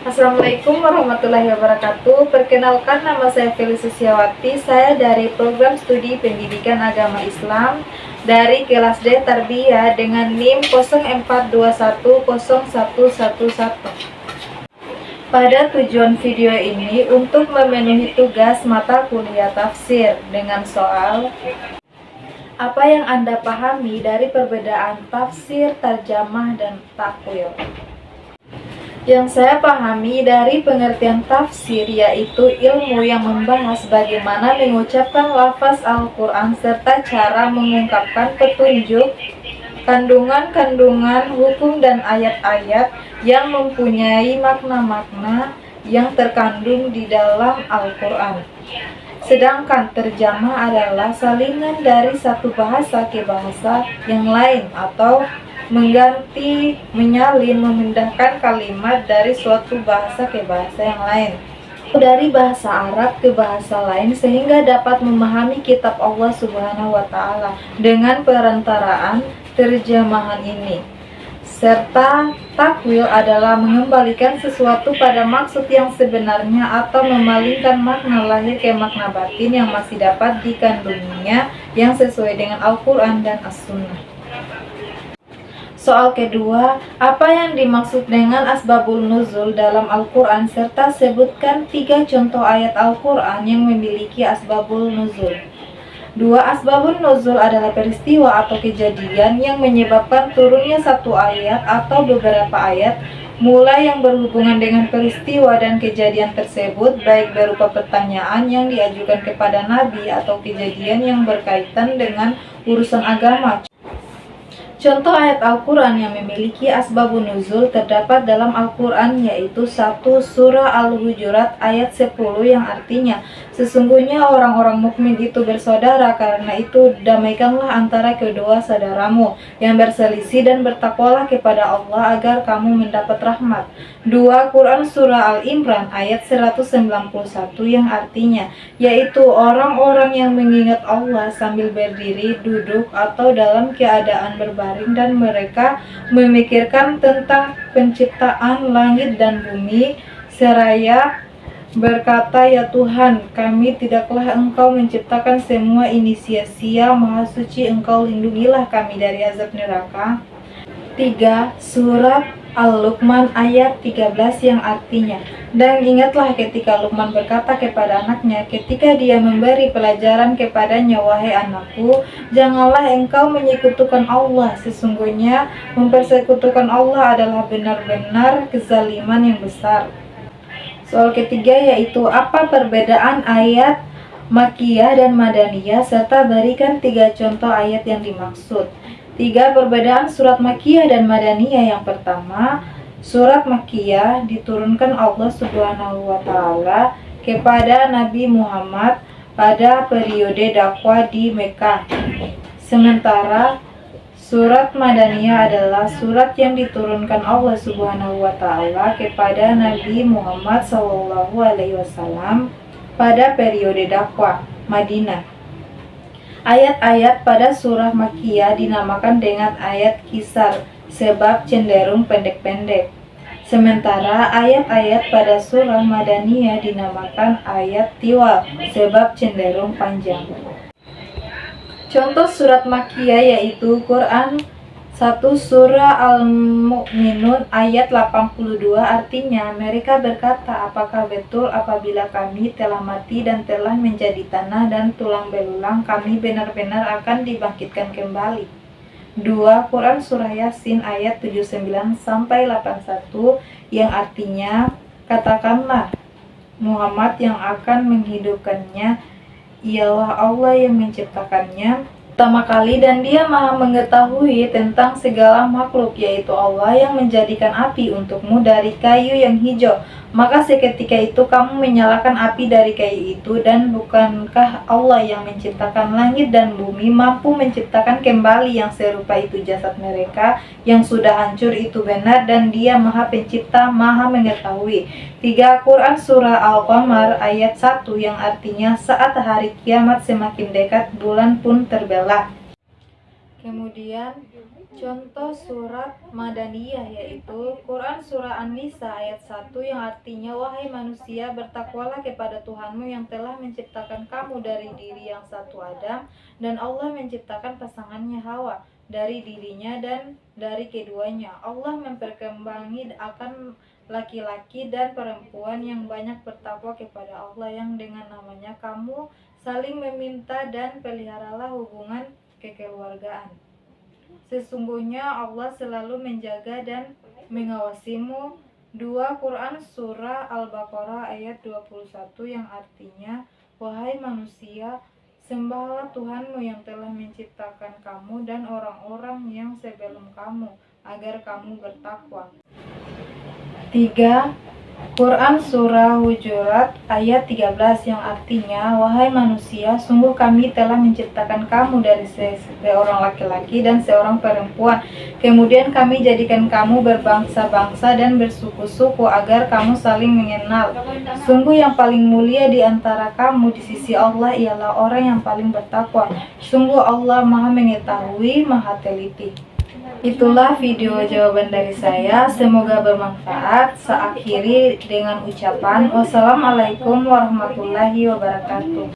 Assalamualaikum warahmatullahi wabarakatuh. Perkenalkan, nama saya Feli Susiawati. Saya dari program studi pendidikan agama Islam dari kelas D Tarbiyah dengan NIM 04210111. Pada tujuan video ini untuk memenuhi tugas mata kuliah tafsir dengan soal apa yang Anda pahami dari perbedaan tafsir, tarjamah, dan takwil. Yang saya pahami dari pengertian tafsir yaitu ilmu yang membahas bagaimana mengucapkan lafaz Al-Quran serta cara mengungkapkan petunjuk, kandungan-kandungan hukum dan ayat-ayat yang mempunyai makna-makna yang terkandung di dalam Al-Quran. Sedangkan terjemah adalah salinan dari satu bahasa ke bahasa yang lain atau mengganti, menyalin, memindahkan kalimat dari suatu bahasa ke bahasa yang lain, dari bahasa Arab ke bahasa lain sehingga dapat memahami kitab Allah Subhanahu wa Ta'ala dengan perantaraan terjemahan ini. Serta takwil adalah mengembalikan sesuatu pada maksud yang sebenarnya atau memalingkan makna lahir ke makna batin yang masih dapat dikandunginya yang sesuai dengan Al-Quran dan As-Sunnah. Soal kedua, apa yang dimaksud dengan asbabul nuzul dalam Al-Quran serta sebutkan 3 contoh ayat Al-Quran yang memiliki asbabul nuzul. 2. Asbabun nuzul adalah peristiwa atau kejadian yang menyebabkan turunnya satu ayat atau beberapa ayat, mulai yang berhubungan dengan peristiwa dan kejadian tersebut, baik berupa pertanyaan yang diajukan kepada Nabi atau kejadian yang berkaitan dengan urusan agama. Contoh ayat Al-Quran yang memiliki asbabun nuzul terdapat dalam Al-Quran yaitu 1. Surah Al-Hujurat ayat 10 yang artinya, sesungguhnya orang-orang mukmin itu bersaudara, karena itu damaikanlah antara kedua saudaramu yang berselisih dan bertakwalah kepada Allah agar kamu mendapat rahmat. 2. Quran Surah Al-Imran ayat 191 yang artinya, yaitu orang-orang yang mengingat Allah sambil berdiri, duduk, atau dalam keadaan berbaring dan mereka memikirkan tentang penciptaan langit dan bumi seraya berkata, ya Tuhan kami, tidaklah Engkau menciptakan semua ini sia-sia, Maha Suci Engkau, lindungilah kami dari azab neraka. 3. Surat Al-Luqman ayat 13 yang artinya, dan ingatlah ketika Luqman berkata kepada anaknya ketika dia memberi pelajaran kepadanya, wahai anakku, janganlah engkau menyekutukan Allah, sesungguhnya mempersekutukan Allah adalah benar-benar kezaliman yang besar. Soal ketiga yaitu apa perbedaan ayat Makkiyah dan Madaniyah serta berikan 3 contoh ayat yang dimaksud. 3. Perbedaan surat Makkiyah dan Madaniyah. Yang pertama, surat Makkiyah diturunkan Allah Subhanahu wa Ta'ala kepada Nabi Muhammad pada periode dakwah di Mekah. Sementara surat Madaniyah adalah surat yang diturunkan Allah Subhanahu wa Ta'ala kepada Nabi Muhammad SAW pada periode dakwah Madinah. Ayat-ayat pada surah Makkiyah dinamakan dengan ayat kisar sebab cenderung pendek-pendek. Sementara ayat-ayat pada surah Madaniyah dinamakan ayat tiwal sebab cenderung panjang. Contoh surat Makkiyah yaitu Quran 1 Surah Al-Mu'minun ayat 82 artinya, mereka berkata, apakah betul apabila kami telah mati dan telah menjadi tanah dan tulang belulang, kami benar-benar akan dibangkitkan kembali. 2. Quran Surah Yasin ayat 79-81 yang artinya, katakanlah Muhammad, yang akan menghidupkannya ialah Allah yang menciptakannya pertama kali, dan dia maha mengetahui tentang segala makhluk, yaitu Allah yang menjadikan api untukmu dari kayu yang hijau, maka seketika itu kamu menyalakan api dari kayu itu, dan bukankah Allah yang menciptakan langit dan bumi mampu menciptakan kembali yang serupa itu jasad mereka yang sudah hancur itu benar, dan dia maha pencipta, maha mengetahui. 3. Quran Surah Al-Qamar ayat 1 yang artinya, saat hari kiamat semakin dekat, bulan pun terbelah. Kemudian Contoh surat Madaniyah yaitu Quran Surah An-Nisa ayat 1 yang artinya, wahai manusia, bertakwalah kepada Tuhanmu yang telah menciptakan kamu dari diri yang satu Adam, dan Allah menciptakan pasangannya Hawa dari dirinya dan dari keduanya. Allah memperkembangi akan laki-laki dan perempuan yang banyak bertakwa kepada Allah, yang dengan namanya kamu saling meminta dan peliharalah hubungan kekeluargaan. Sesungguhnya Allah selalu menjaga dan mengawasimu. 2 Quran Surah Al-Baqarah ayat 21 yang artinya, wahai manusia, sembahlah Tuhanmu yang telah menciptakan kamu dan orang-orang yang sebelum kamu, agar kamu bertakwa. 3 Quran Surah Hujurat ayat 13 yang artinya, wahai manusia, sungguh kami telah menciptakan kamu dari seorang laki-laki dan seorang perempuan. Kemudian kami jadikan kamu berbangsa-bangsa dan bersuku-suku agar kamu saling mengenal. Sungguh yang paling mulia di antara kamu di sisi Allah ialah orang yang paling bertakwa. Sungguh Allah Maha Mengetahui, Maha Teliti. Itulah video jawaban dari saya, semoga bermanfaat. Saya akhiri dengan ucapan wassalamualaikum warahmatullahi wabarakatuh.